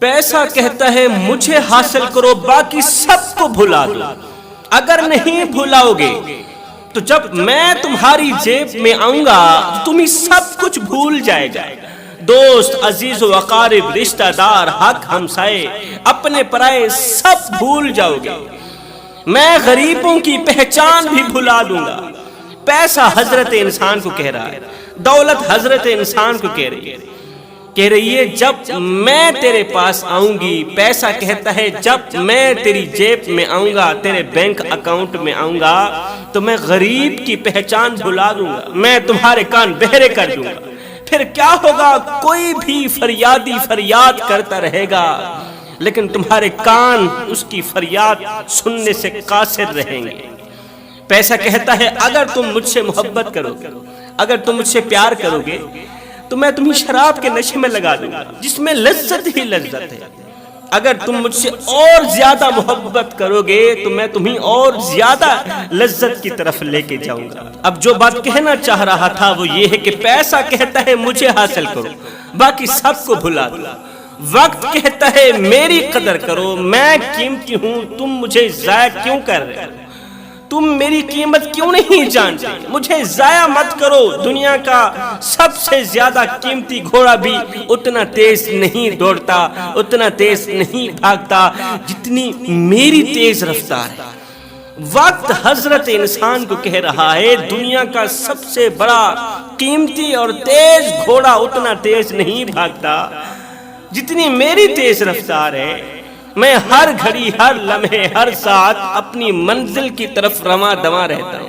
پیسہ کہتا ہے مجھے حاصل کرو، باقی سب کو بھلا دو۔ اگر نہیں بھلاؤ گے تو جب میں تمہاری جیب میں آؤں گا تمہیں سب کچھ بھول جائے گا۔ دوست، عزیز و اقارب، رشتہ دار، حق، ہمسائے، اپنے پرائے سب بھول جاؤ گے۔ میں غریبوں کی پہچان بھی بھلا دوں گا۔ پیسہ حضرت انسان کو کہہ رہا ہے، دولت حضرت انسان کو کہہ رہی ہے جب میں تیرے پاس آؤں گی۔ پیسہ کہتا ہے جب میں تیری جیب میں آؤں گا، تیرے بینک اکاؤنٹ میں آؤں گا تو میں غریب کی پہچان بھلا دوں گا، میں تمہارے کان بہرے کر دوں گا۔ پھر کیا ہوگا؟ کوئی بھی فریادی فریاد کرتا رہے گا لیکن تمہارے کان اس کی فریاد سننے سے قاصر رہیں گے۔ پیسہ کہتا ہے اگر تم مجھ سے محبت کرو گے، اگر تم مجھ سے پیار کرو گے تو میں تمہیں شراب کے نشے میں لگا دوں گا جس میں لذت ہی لذت ہے۔ اگر تم مجھ سے اور زیادہ محبت کرو گے تو میں تمہیں اور زیادہ لذت کی طرف لے کے جاؤں گا۔ اب جو بات کہنا چاہ رہا تھا وہ یہ ہے کہ پیسہ کہتا ہے مجھے حاصل کرو، باقی سب کو بھلا دو۔ وقت کہتا ہے میری قدر کرو، میں قیمتی ہوں، تم مجھے ضائع کیوں کر رہے ہو؟ تم میری قیمت کیوں نہیں جانتے؟ مجھے ضائع مت کرو۔ دنیا کا سب سے زیادہ قیمتی گھوڑا بھی اتنا تیز نہیں دوڑتا، اتنا تیز نہیں بھاگتا جتنی میری تیز رفتار ہے۔ وقت حضرت انسان کو کہہ رہا ہے دنیا کا سب سے بڑا قیمتی اور تیز گھوڑا اتنا تیز نہیں بھاگتا جتنی میری تیز رفتار ہے۔ میں ہر گھڑی، ہر لمحے، ہر ساتھ اپنی منزل کی طرف رواں دواں رہتا ہوں۔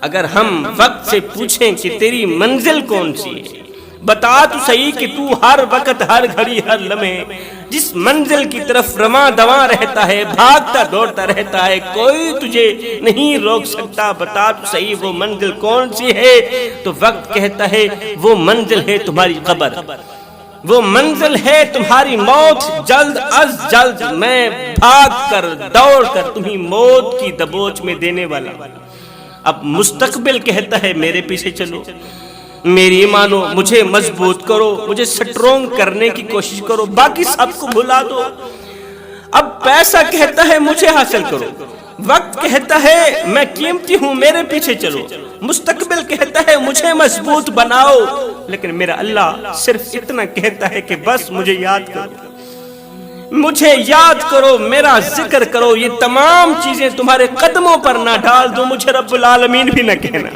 اگر ہم وقت سے پوچھیں کہ تیری منزل کون سی ہے، بتا تو صحیح کہ تو ہر وقت، ہر گھڑی، ہر لمحے جس منزل کی طرف رواں دواں رہتا ہے، بھاگتا دوڑتا رہتا ہے، کوئی تجھے نہیں روک سکتا، بتا تو صحیح وہ منزل کون سی ہے؟ تو وقت کہتا ہے وہ منزل ہے تمہاری قبر، وہ منزل ہے تمہاری موت۔ جلد از جلد میں بھاگ کر، دوڑ کر تمہیں موت کی دبوچ میں دینے والا۔ اب مستقبل کہتا ہے میرے پیچھے چلو، میری مانو، مجھے مضبوط کرو، مجھے سٹرونگ کرنے کی کوشش کرو، باقی سب کو بھلا دو۔ اب پیسہ کہتا ہے مجھے حاصل کرو، وقت کہتا ہے میں قیمتی ہوں، میرے پیچھے چلو، مستقبل کہتا ہے مجھے مضبوط بناؤ، لیکن میرا اللہ صرف اتنا کہتا ہے کہ بس مجھے یاد کرو، مجھے یاد کرو، میرا ذکر کرو۔ یہ تمام چیزیں تمہارے قدموں پر نہ ڈال دو، مجھے رب العالمین بھی نہ کہنا۔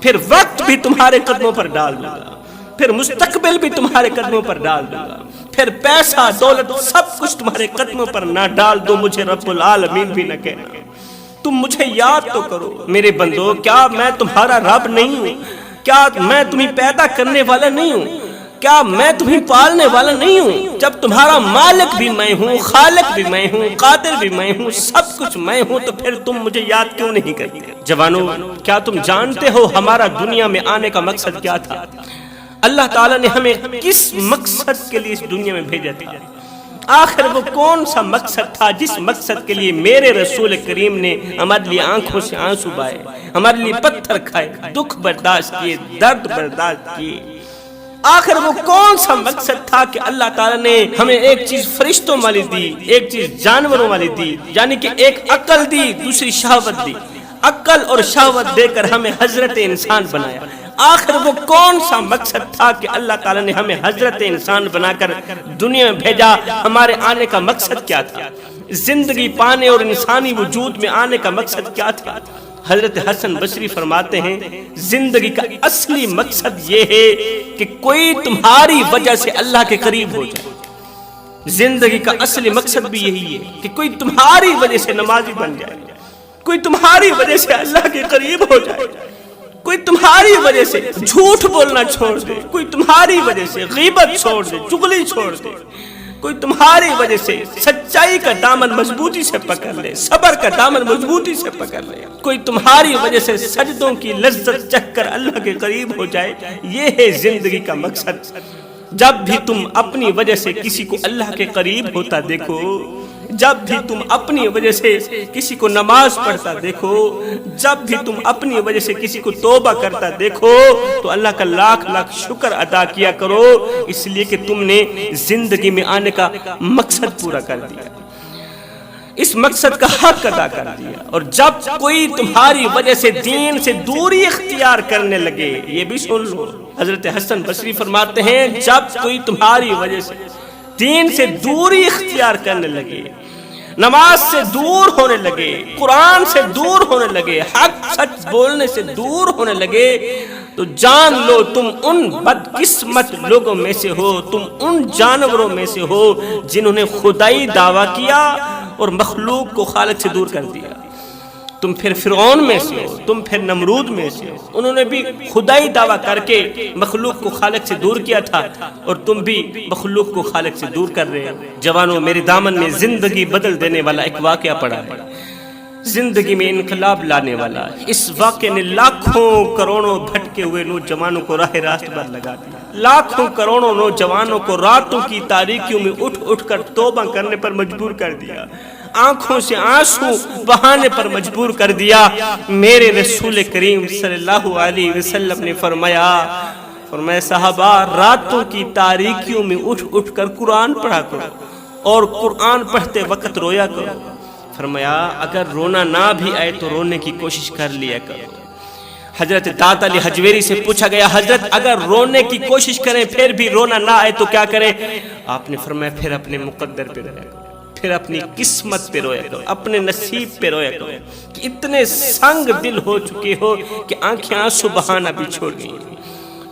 پھر وقت بھی تمہارے قدموں پر ڈال دوں گا، پھر مستقبل بھی تمہارے قدموں پر ڈال دوں گا، پھر پیسہ، دولت، سب کچھ تمہارے قدموں پر نہ ڈال دو، مجھے رب العالمین بھی نہ کہنا۔ تم مجھے یاد تو کرو میرے بندو، کیا میں تمہارا رب نہیں ہوں؟ کیا میں تمہیں پیدا کرنے والا نہیں ہوں؟ کیا میں تمہیں پالنے والا نہیں ہوں؟ جب تمہارا مالک بھی میں ہوں، خالق بھی میں ہوں، قادر بھی میں ہوں، سب کچھ میں ہوں، تو پھر تم مجھے یاد کیوں نہیں کرتے؟ جوانو، کیا تم جانتے ہو ہمارا دنیا میں آنے کا مقصد کیا تھا؟ اللہ تعالیٰ نے ہمیں کس مقصد کے لیے اس دنیا میں بھیجا تھا؟ آخر وہ کون سا مقصد تھا جس مقصد کے لیے میرے رسول کریم نے ہمارے لیے آنکھوں سے آنسو بہائے، ہمارے لیے پتھر کھائے، دکھ برداشت کیے، درد برداشت کیے؟ آخر وہ کون سا مقصد تھا کہ اللہ تعالیٰ نے ہمیں ایک چیز فرشتوں والی دی، ایک چیز جانوروں والی دی، یعنی کہ ایک عقل دی، دوسری شہوت دی، عقل اور شہوت دے کر ہمیں حضرت انسان بنایا۔ آخر وہ کون سا مقصد تھا کہ اللہ تعالیٰ نے ہمیں حضرت انسان بنا کر دنیا میں بھیجا؟ ہمارے آنے کا مقصد کیا تھا؟ زندگی پانے اور انسانی وجود میں آنے کا مقصد کیا تھا؟ حضرت حسن بصری فرماتے ہیں زندگی کا اصلی مقصد یہ ہے کہ کوئی تمہاری وجہ سے اللہ کے قریب ہو جائے۔ زندگی کا اصلی مقصد بھی یہی ہے کہ کوئی تمہاری وجہ سے نمازی بن جائے، کوئی تمہاری وجہ سے اللہ کے قریب ہو جائے، کوئی تمہاری وجہ سے جھوٹ بولنا چھوڑ دے، کوئی تمہاری وجہ سے غیبت چھوڑ دے، چغلی چھوڑ دے، کوئی تمہاری وجہ سے سچائی کا دامن مضبوطی سے پکڑ لے، صبر کا دامن مضبوطی سے پکڑ لے، کوئی تمہاری وجہ سے سجدوں کی لذت چکھ کر اللہ کے قریب ہو جائے۔ یہ ہے زندگی کا مقصد۔ جب بھی تم اپنی وجہ سے کسی کو اللہ کے قریب ہوتا دیکھو، جب بھی تم اپنی وجہ سے کسی کو نماز پڑھتا دیکھو، جب بھی تم اپنی وجہ سے کسی کو توبہ کرتا دیکھو تو اللہ کا لاکھ لاکھ شکر ادا کیا کرو، اس لیے کہ تم نے زندگی میں آنے کا مقصد پورا کر دیا، اس مقصد کا حق ادا کر دیا۔ اور جب کوئی تمہاری وجہ سے دین سے دوری اختیار کرنے لگے، یہ بھی سن لو، حضرت حسن بصری فرماتے ہیں جب کوئی تمہاری وجہ سے دین سے دوری اختیار کرنے لگے، نماز سے دور ہونے لگے، قرآن سے دور ہونے لگے، حق سچ بولنے سے دور ہونے لگے، تو جان لو تم ان بدقسمت لوگوں میں سے ہو، تم ان جانوروں میں سے ہو جنہوں نے خدائی دعویٰ کیا اور مخلوق کو خالق سے دور کر دیا۔ تم پھر فرعون میں سے ہو، تم پھر نمرود میں سے ہو، انہوں نے بھی خدائی دعویٰ کر کے مخلوق کو خالق سے دور کیا تھا، اور تم بھی مخلوق کو خالق سے دور کر رہے ہو۔ جوانوں، میرے دامن میں زندگی بدل دینے والا ایک واقعہ پڑا ہے، زندگی میں انقلاب لانے والا۔ اس واقعے نے لاکھوں کروڑوں بھٹکے ہوئے نوجوانوں کو راہ راست پر لگا دیا، لاکھوں کروڑوں نوجوانوں کو راتوں کی تاریکیوں میں اٹھ اٹھ کر توبہ کرنے پر مجبور کر دیا، آنکھوں سے آنسو بہانے پر مجبور کر دیا۔ میرے رسول کریم صلی اللہ علیہ وسلم نے فرمایا صحابہ، راتوں کی تاریکیوں میں اٹھ اٹھ کر قرآن پڑھا کرو اور قرآن پڑھتے وقت رویا کرو۔ فرمایا اگر رونا نہ بھی آئے تو رونے کی کوشش کر لیا کرو۔ حضرت داتا علی حجویری سے پوچھا گیا حضرت اگر رونے کی کوشش کریں پھر بھی رونا نہ آئے تو کیا کریں؟ آپ نے فرمایا پھر اپنے مقدر پہ رویا کرو، پھر اپنی قسمت پہ رویا کرو، اپنے نصیب پہ رویا کرو کہ اتنے سنگ دل ہو چکے ہو کہ آنکھیں آنسو بہانا بھی چھوڑ گئی۔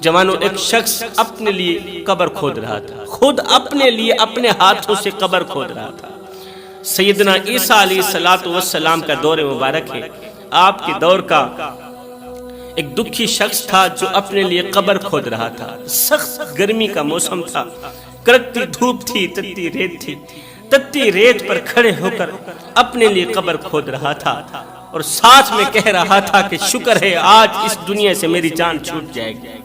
جوانوں، ایک شخص اپنے لیے قبر کھود رہا تھا، خود اپنے لیے اپنے ہاتھوں سے قبر کھود رہا تھا۔ سیدنا عیسیٰ علیہ السلام کا دور مبارک ہے، آپ کے دور کا ایک دکھی شخص تھا جو اپنے لیے قبر کھود رہا تھا۔ سخت گرمی کا موسم تھا، کڑکتی دھوپ تھی، تتی ریت تھی، تتی ریت پر کھڑے ہو کر اپنے لیے قبر کھود رہا تھا اور ساتھ میں کہہ رہا تھا کہ شکر ہے آج اس دنیا سے میری جان چھوٹ جائے گی،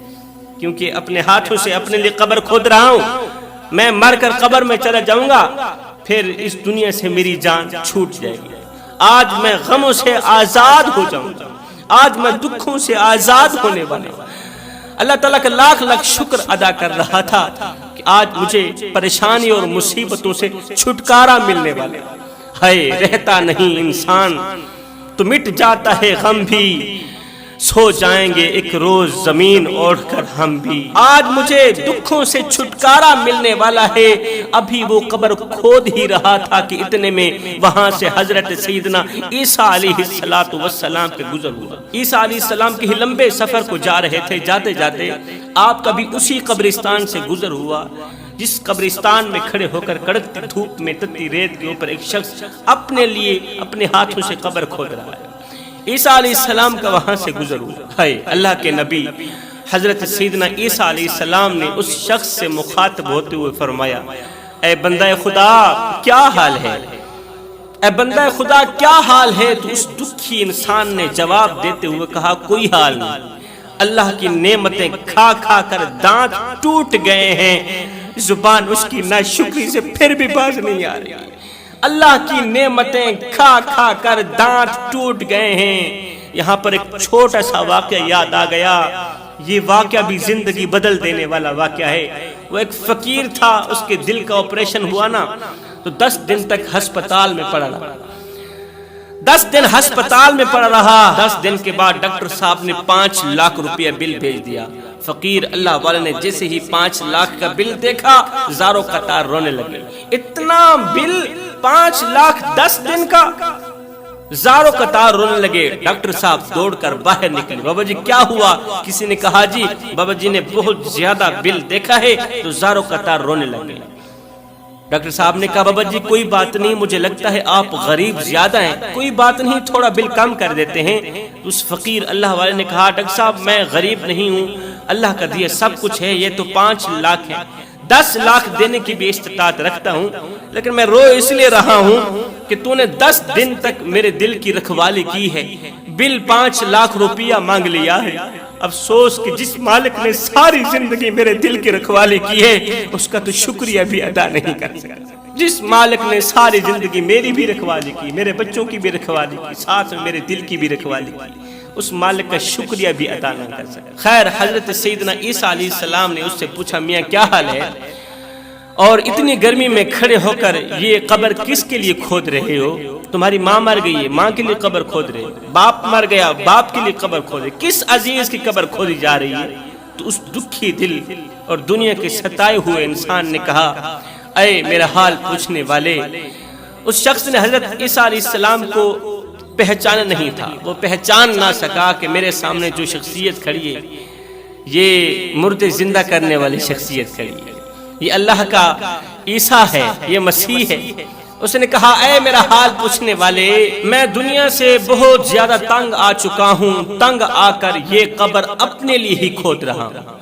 کیونکہ اپنے ہاتھوں سے اپنے لیے قبر کھود رہا ہوں، میں مر کر قبر میں چلا جاؤں گا پھر اس دنیا سے میری جان چھوٹ جائے گی، آج میں غموں سے آزاد ہو جاؤں گا، آج میں دکھوں سے آزاد ہونے والا ہوں۔ اللہ تعالیٰ کا لاکھ لاکھ شکر ادا کر رہا تھا کہ آج مجھے پریشانی اور مصیبتوں سے چھٹکارا ملنے والا ہے۔ رہتا نہیں انسان تو مٹ جاتا ہے غم بھی، سو جائیں گے ایک روز زمین اوڑھ کر ہم بھی۔ آج مجھے دکھوں سے چھٹکارا ملنے والا ہے، ابھی وہ قبر کھود ہی رہا تھا کہ اتنے میں وہاں سے حضرت سیدنا عیسیٰ علیہ السلام کے گزر ہوا۔ عیسیٰ علیہ السلام کے لمبے سفر کو جا رہے تھے، جاتے جاتے آپ کا بھی اسی قبرستان سے گزر ہوا جس قبرستان میں کھڑے ہو کر کڑکتی دھوپ میں تتی ریت کے اوپر ایک شخص اپنے لیے اپنے ہاتھوں سے قبر کھود رہا ہے۔ عیسیٰ علیہ السلام کا وہاں سے گزر ہوا ہے۔ اللہ کے نبی حضرت سیدنا عیسیٰ علیہ السلام نے اس شخص سے مخاطب ہوتے ہوئے فرمایا اے بندہ خدا کیا حال ہے؟ اے بندہ خدا کیا حال ہے؟ تو اس دکھی انسان نے جواب دیتے ہوئے کہا کوئی حال نہیں، اللہ کی نعمتیں کھا کھا کر دانت ٹوٹ گئے ہیں، زبان اس کی ناشکری سے پھر بھی باز نہیں آ رہی، اللہ کی نعمتیں کھا کھا کر دانت ٹوٹ گئے ہیں۔ یہاں پر ایک چھوٹا سا واقعہ یاد آ گیا، یہ واقعہ بھی زندگی بدل دینے والا واقعہ ہے۔ وہ ایک فقیر تھا، اس کے دل کا آپریشن ہوا نا تو 10 دن تک ہسپتال میں پڑا رہا، 10 دن ہسپتال میں پڑا رہا۔ 10 دن کے بعد ڈاکٹر صاحب نے 5 لاکھ روپیہ بل بھیج دیا۔ فقیر اللہ والے نے جیسے ہی 5 لاکھ کا بل دیکھا زاروں قطار رونے لگے، اتنا بل 5 لاکھ 10 دن کا، زاروں قطار رونے لگے۔ ڈاکٹر صاحب دوڑ کر باہر نکلے، بابا جی کیا ہوا؟ کسی نے کہا جی بابا جی نے بہت زیادہ بل دیکھا ہے تو زاروں قطار رونے لگے۔ ڈاکٹر صاحب نے کہا بابا جی کوئی بات نہیں، مجھے لگتا ہے آپ غریب زیادہ ہیں، کوئی بات نہیں تھوڑا بل کم کر دیتے ہیں۔ اس فقیر اللہ والے نے کہا ڈاکٹر صاحب میں غریب نہیں ہوں، اللہ کا دیا سب کچھ ہے، یہ تو 5 لاکھ ہے، 10 لاکھ دینے کی بھی استطاعت رکھتا ہوں، لیکن میں رو اس لیے رہا ہوں کہ تو نے 10 دن تک میرے دل کی رکھوالی کی ہے، بل 5 لاکھ روپیہ مانگ لیا ہے، افسوس کہ جس مالک نے ساری زندگی میرے دل کی رکھوالی کی ہے اس کا تو شکریہ بھی ادا نہیں کر سکا۔ جس مالک نے ساری زندگی میری بھی رکھوالی کی، میرے بچوں کی بھی رکھوالی کی، ساتھ میں میرے دل کی بھی رکھوالی کی، اس مالک کا شکریہ بھی ادا نہ کر سکا۔ خیر، حضرت سیدنا عیسیٰ علیہ السلام نے اس سے پوچھا میاں کیا حال ہے، اور اتنی گرمی میں کھڑے ہو کر یہ قبر کس کے لیے کھود رہے ہو؟ تمہاری ماں مر گئی ہے، ماں کے لیے قبر کھود رہے ہو، باپ مر گیا، باپ کے لیے قبر کھود رہے، کس عزیز کی قبر کھودی جا رہی ہے؟ تو اس دکھی دل اور دنیا کے ستائے ہوئے انسان نے کہا اے میرا حال پوچھنے والے۔ اس شخص نے حضرت عیسیٰ علیہ السلام کو پہچانا نہیں تھا، وہ پہچان نہ سکا کہ میرے سامنے جو شخصیت کھڑی ہے یہ مردے زندہ کرنے والی شخصیت کھڑی ہے، یہ اللہ کا عیسیٰ ہے، یہ مسیح ہے۔ اس نے کہا اے میرا حال پوچھنے والے، میں دنیا سے بہت زیادہ تنگ آ چکا ہوں، تنگ آ کر یہ قبر اپنے لیے ہی کھود رہا ہوں،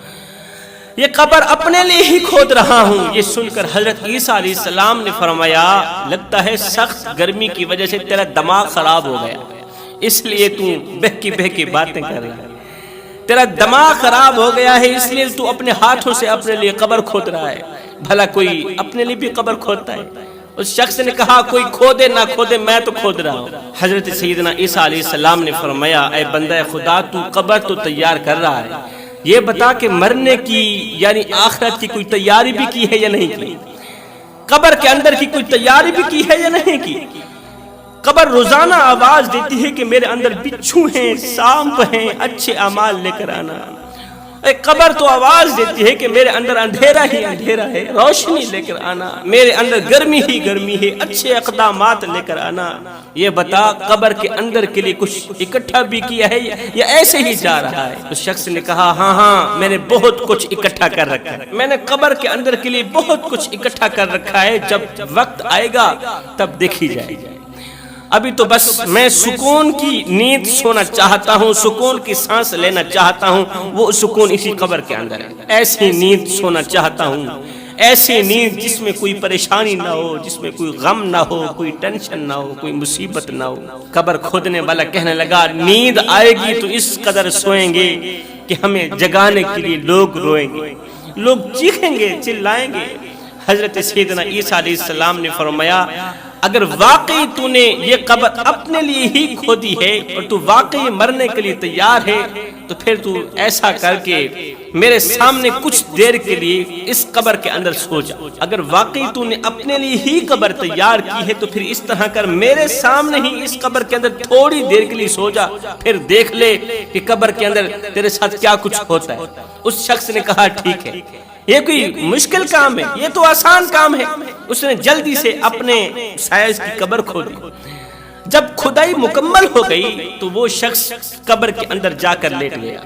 یہ قبر اپنے لیے ہی کھود رہا ہوں۔ یہ سن کر حضرت عیسیٰ علیہ السلام نے فرمایا لگتا ہے سخت گرمی کی وجہ سے تیرا دماغ خراب ہو گیا، اس لیے تو بہکی باتیں کر رہا ہے، تیرا دماغ خراب ہو گیا ہے اس لیے تو اپنے ہاتھوں سے اپنے لیے قبر کھود رہا ہے۔ بھلا کوئی اپنے لیے بھی قبر کھودتا ہے؟ اس شخص نے کہا کوئی کھودے نہ کھودے میں تو کھود رہا ہوں۔ حضرت سیدنا عیسیٰ علیہ السلام نے فرمایا اے بندہ خدا، تو قبر تو تیار کر رہا ہے، یہ بتا کہ مرنے کی یعنی آخرت کی کوئی تیاری بھی کی ہے یا نہیں کی؟ قبر کے اندر کی کوئی تیاری بھی کی ہے یا نہیں کی؟ قبر روزانہ آواز دیتی ہے کہ میرے اندر بچھو ہیں، سانپ ہیں، اچھے اعمال لے کر آنا۔ قبر تو آواز دیتی ہے کہ میرے اندر اندھیرا ہی اندھیرا ہے، روشنی لے کر آنا، میرے اندر گرمی ہی گرمی ہے، اچھے اقدامات لے کر آنا۔ یہ بتا قبر کے اندر کے لیے کچھ اکٹھا بھی کیا ہے یا ایسے ہی جا رہا ہے؟ اس شخص نے کہا ہاں میں نے بہت کچھ اکٹھا کر رکھا ہے، میں نے قبر کے اندر کے لیے بہت کچھ اکٹھا کر رکھا ہے، جب وقت آئے گا تب دیکھی جائے گی، ابھی تو بس میں سکون کی نیند سونا چاہتا ہوں، سکون کی سانس لینا چاہتا ہوں، وہ سکون اسی قبر کے اندر ہے۔ ایسی نیند سونا چاہتا ہوں، ایسی نیند جس میں کوئی پریشانی نہ ہو، جس میں کوئی غم نہ ہو، کوئی ٹینشن نہ ہو، کوئی مصیبت نہ ہو۔ قبر کھودنے والا کہنے لگا نیند آئے گی تو اس قدر سوئیں گے کہ ہمیں جگانے کے لیے لوگ روئیں گے، لوگ چیخیں گے، چلائیں گے۔ حضرت سیدنا عیسیٰ علیہ السلام نے فرمایا اگر واقعی تو نے یہ قبر اپنے لیے ہی کھودی ہے اور تو واقعی مرنے کے لیے تیار ہے تو پھر تو ایسا کر کے میرے سامنے کچھ دیر کے لیے اس قبر کے اندر سو جا۔ اگر واقعی تو نے اپنے لیے ہی قبر تیار کی ہے تو پھر اس طرح کر میرے سامنے ہی اس قبر کے اندر تھوڑی دیر کے لیے سو جا، پھر دیکھ لے کہ قبر کے اندر تیرے ساتھ کیا کچھ ہوتا ہے۔ اس شخص نے کہا ٹھیک ہے، یہ کوئی مشکل کام ہے، یہ تو آسان کام ہے۔ اس نے جلدی سے اپنے سائز کی قبر کھودی۔ جب کھدائی مکمل ہو گئی تو وہ شخص قبر کے اندر جا کر لیٹ گیا۔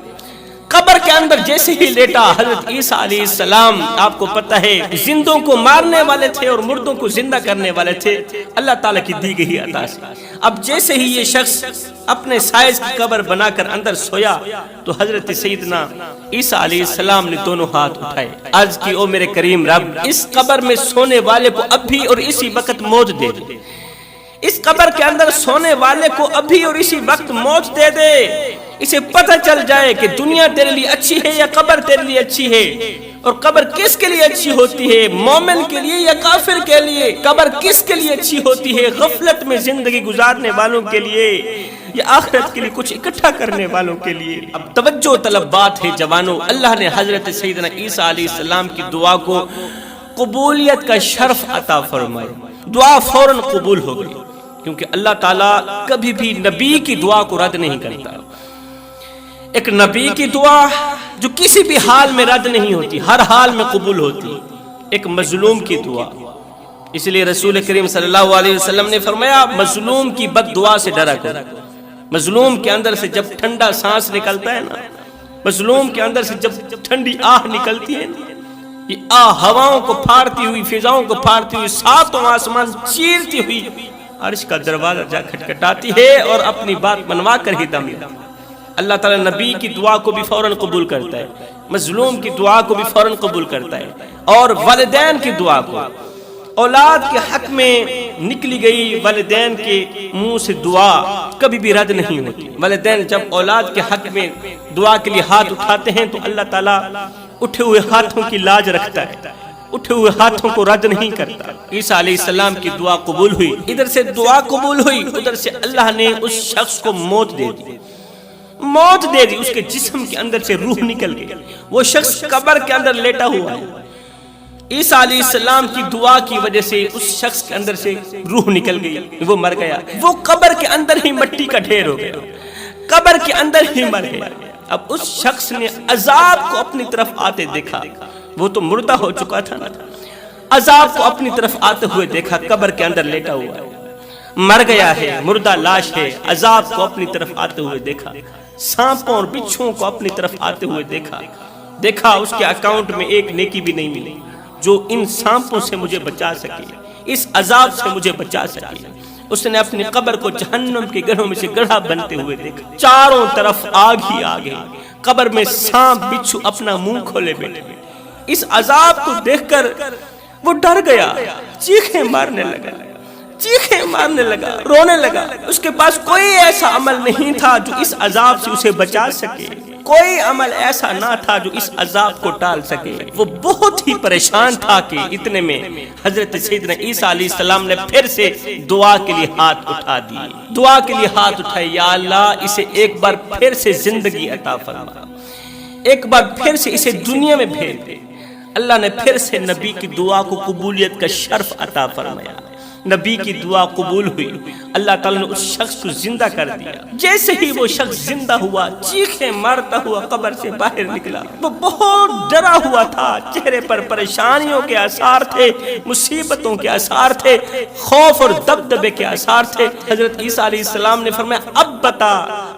قبر کے اندر جیسے ہی لیٹا حضرت عیسیٰ علیہ السلام، آپ کو پتہ ہے زندوں کو مارنے والے تھے اور مردوں کو زندہ کرنے والے تھے اللہ تعالیٰ کی دی گئی عطا سے۔ اب جیسے ہی یہ شخص اپنے سائز کی قبر بنا کر اندر سویا تو حضرت سیدنا عیسیٰ علیہ السلام نے دونوں ہاتھ اٹھائے، عرض کی او میرے کریم رب، اس قبر میں سونے والے کو اب بھی اور اسی وقت موت دے دے، اس قبر کے اندر سونے والے کو ابھی اور اسی وقت موت دے دے، اسے پتہ چل جائے کہ دنیا تیرے لیے اچھی ہے یا قبر تیرے لیے اچھی ہے، اور قبر کس کے لیے اچھی ہوتی ہے، مومن کے لیے یا کافر کے لیے؟ قبر کس کے لیے اچھی ہوتی ہے، غفلت میں زندگی گزارنے والوں کے لیے یا آخرت کے لیے کچھ اکٹھا کرنے والوں کے لیے؟ اب توجہ طلب بات ہے جوانوں، اللہ نے حضرت سیدنا عیسیٰ علیہ السلام کی دعا کو قبولیت کا شرف عطا فرمایا، دعا فوراً قبول ہو گئی، کیونکہ اللہ تعالیٰ کبھی بھی نبی کی دعا کو رد نہیں کرتا۔ ایک نبی کی دعا جو کسی بھی حال میں رد نہیں ہوتی، ہر حال میں قبول ہوتی، ایک مظلوم کی دعا۔ اس لیے رسول کریم صلی اللہ علیہ وسلم نے فرمایا مظلوم کی بد دعا سے ڈرا کرو۔ مظلوم کے اندر سے جب ٹھنڈا سانس نکلتا ہے نا، مظلوم کے اندر سے جب ٹھنڈی آہ نکلتی ہے نا، یہ آہ ہواؤں کو پھاڑتی ہوئی، فضاؤں کو پھاڑتی ہوئی، ساتوں آسمان چیرتی ہوئی عرش کا دروازہ جا کھٹکھٹاتی ہے اور اپنی بات منوا کر ہی دم لیتا ہے۔ اللہ تعالیٰ نبی کی دعا کو بھی فوراً قبول کرتا ہے، مظلوم کی دعا کو بھی فوراً قبول کرتا ہے، اور والدین کی دعا کو، اولاد کے حق میں نکلی گئی والدین کے منہ سے دعا کبھی بھی رد نہیں ہوتی۔ والدین جب اولاد کے حق میں دعا کے لیے ہاتھ اٹھاتے ہیں تو اللہ تعالیٰ اٹھے ہوئے ہاتھوں کی لاج رکھتا ہے، اٹھے ہوئے ہاتھوں کو رد نہیں کرتا۔ عیسیٰ علیہ السلام کی دعا قبول ہوئی، ادھر سے دعا قبول ہوئی، ادھر سے اللہ نے اس شخص کو موت دے دی، موت دے دی، اس کے جسم کے اندر سے روح نکل گئی، وہ شخص قبر کے اندر لیٹا ہوا ہے۔ عیسیٰ علیہ السلام کی دعا کی وجہ سے اس شخص کے اندر سے روح نکل گئی، وہ مر گیا، وہ قبر کے اندر ہی مٹی کا ڈھیر ہو گیا، قبر کے اندر ہی مر گیا۔ اب اس شخص نے عذاب کو اپنی طرف آتے دیکھا، وہ تو مردہ ہو چکا تھا نا، عذاب کو اپنی طرف آتے ہوئے دیکھا، قبر کے اندر لیٹا ہوا ہے، مر گیا ہے، مردہ لاش ہے، عذاب کو اپنی طرف آتے ہوئے دیکھا، سانپوں اور بچھوؤں کو اپنی طرف آتے ہوئے دیکھا اس کے اکاؤنٹ میں ایک نیکی بھی نہیں ملی جو ان سانپوں سے مجھے بچا سکے، اس عذاب سے مجھے بچا سکے۔ اس نے اپنی قبر کو جہنم کے گڑھوں میں سے گڑھا بنتے ہوئے دیکھا، چاروں طرف آگ ہی آگ ہے، قبر میں سانپ بچھو اپنا منہ کھولے بیٹھے، اس عذاب کو دیکھ کر وہ ڈر گیا، چیخیں مارنے لگا، رونے لگا۔ اس کے پاس کوئی ایسا عمل نہیں تھا جو اس عذاب سے اسے بچا سکے، کوئی عمل ایسا نہ تھا جو اس عذاب کو ٹال سکے۔ وہ بہت ہی پریشان تھا کہ اتنے میں حضرت سیدنا عیسیٰ علیہ السلام نے پھر سے دعا کے لیے ہاتھ اٹھا دیے، دعا کے لیے ہاتھ اٹھائے، یا اللہ اسے ایک بار پھر سے زندگی عطا فرما، ایک بار پھر سے اسے دنیا میں بھیج دے۔ اللہ نے پھر سے نبی کی دعا کو قبولیت کا شرف عطا فرمایا، نبی کی دعا قبول ہوئی، اللہ تعالیٰ نے اس شخص کو زندہ کر دیا۔ جیسے ہی وہ شخص زندہ ہوا، چیخیں مارتا ہوا قبر سے باہر نکلا، وہ بہت ڈرا ہوا تھا، چہرے پر پریشانیوں کے آثار تھے، مصیبتوں کے آثار تھے، خوف اور دبدبے کے آثار تھے۔ حضرت عیسیٰ علیہ السلام نے فرمایا اب بتا،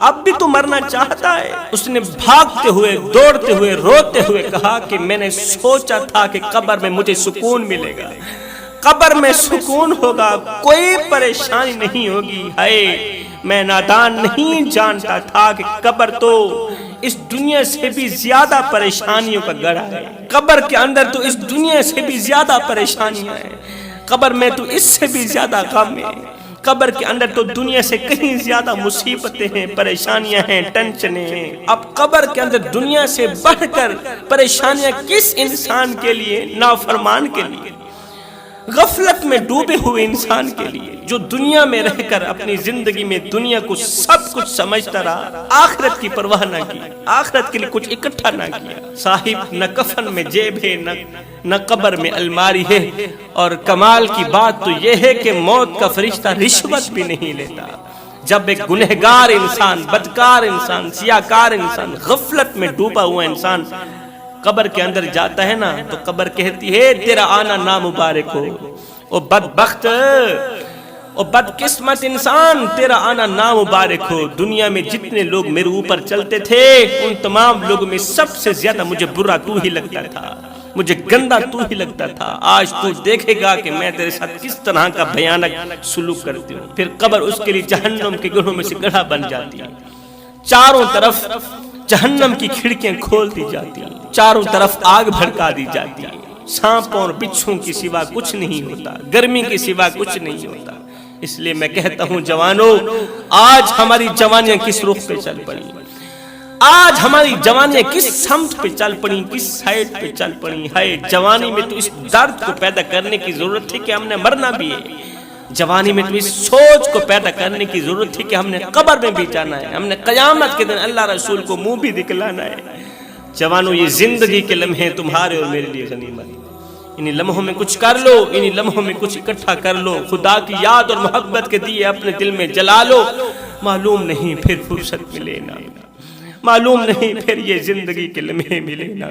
اب بھی تو مرنا چاہتا ہے؟ اس نے بھاگتے ہوئے، دوڑتے ہوئے، روتے ہوئے کہا کہ میں نے سوچا تھا کہ قبر میں مجھے سکون ملے گا، قبر میں سکون ہوگا، کوئی پریشانی نہیں ہوگی، میں نادان نہیں جانتا تھا کہ قبر تو اس دنیا سے بھی زیادہ پریشانیوں کا گڑھا ہے، قبر کے اندر تو اس دنیا سے بھی زیادہ پریشانیاں ہیں، قبر میں تو اس سے بھی زیادہ غم ہے، قبر کے اندر تو دنیا سے کہیں زیادہ مصیبتیں ہیں، پریشانیاں ہیں، ٹینشنیں ہیں۔ اب قبر کے اندر دنیا سے بڑھ کر پریشانیاں کس انسان کے لیے؟ نافرمان کے لیے، غفلت میں ڈوبے ہوئے انسان کے لیے، جو دنیا میں رہ کر اپنی زندگی میں دنیا کو سب کچھ سمجھتا رہا، آخرت کی پرواہ نہ کی، آخرت کے لیے کچھ اکٹھا نہ کیا۔ صاحب نہ کفن میں جیب ہے، نہ قبر میں الماری ہے، اور کمال کی بات تو یہ ہے کہ موت کا فرشتہ رشوت بھی نہیں لیتا۔ جب ایک گنہگار انسان، بدکار انسان، سیاکار انسان، غفلت میں ڈوبا ہوا انسان قبر کے اندر جاتا ہے نا، تو قبر کہتی ہے تیرا آنا نامبارک ہو، او بدبخت، او بدقسمت انسان، تیرا آنا نامبارک ہو۔ دنیا میں جتنے لوگ میرے اوپر چلتے تھے، ان تمام لوگوں میں سب سے زیادہ مجھے برا تو ہی لگتا تھا، مجھے گندا تو ہی لگتا تھا، آج تو دیکھے گا کہ میں تیرے ساتھ کس طرح کا بھیانک سلوک کرتی ہوں۔ پھر قبر اس کے لیے جہنم کے گڑھوں میں سے گڑھا بن جاتی ہے، چاروں طرف جہنم کی کھڑکیاں کھول دی جاتی ہیں، چاروں طرف آگ بھڑکا دی جاتی ہے، سانپوں اور بچھوں کی سوا کچھ نہیں ہوتا، گرمی کی سوا کچھ نہیں ہوتا۔ اس لیے میں کہتا ہوں جوانوں، آج ہماری جوانیاں کس رخ پہ چل پڑی، آج ہماری جوانیاں کس سمت پہ چل پڑی، کس سائیڈ پہ چل پڑی ہے۔ جوانی میں تو اس درد کو پیدا کرنے کی ضرورت تھی کہ ہم نے مرنا بھی ہے، جوانی میں تو اس سوچ کو پیدا کرنے کی ضرورت تھی کہ ہم نے قبر میں بھی جانا ہے، ہم نے قیامت کے دن اللہ رسول کو منہ بھی دکھلانا ہے۔ جوانوں، یہ زندگی کے لمحے تمہارے اور میرے لیے غنیمت، انہی لمحوں میں کچھ کر لو، انہی لمحوں میں کچھ اکٹھا کر لو، خدا کی یاد اور محبت کے دیے اپنے دل میں جلا لو، معلوم نہیں پھر فرصت ملے نہ، معلوم نہیں پھر یہ زندگی کے لمحے ملے نہ۔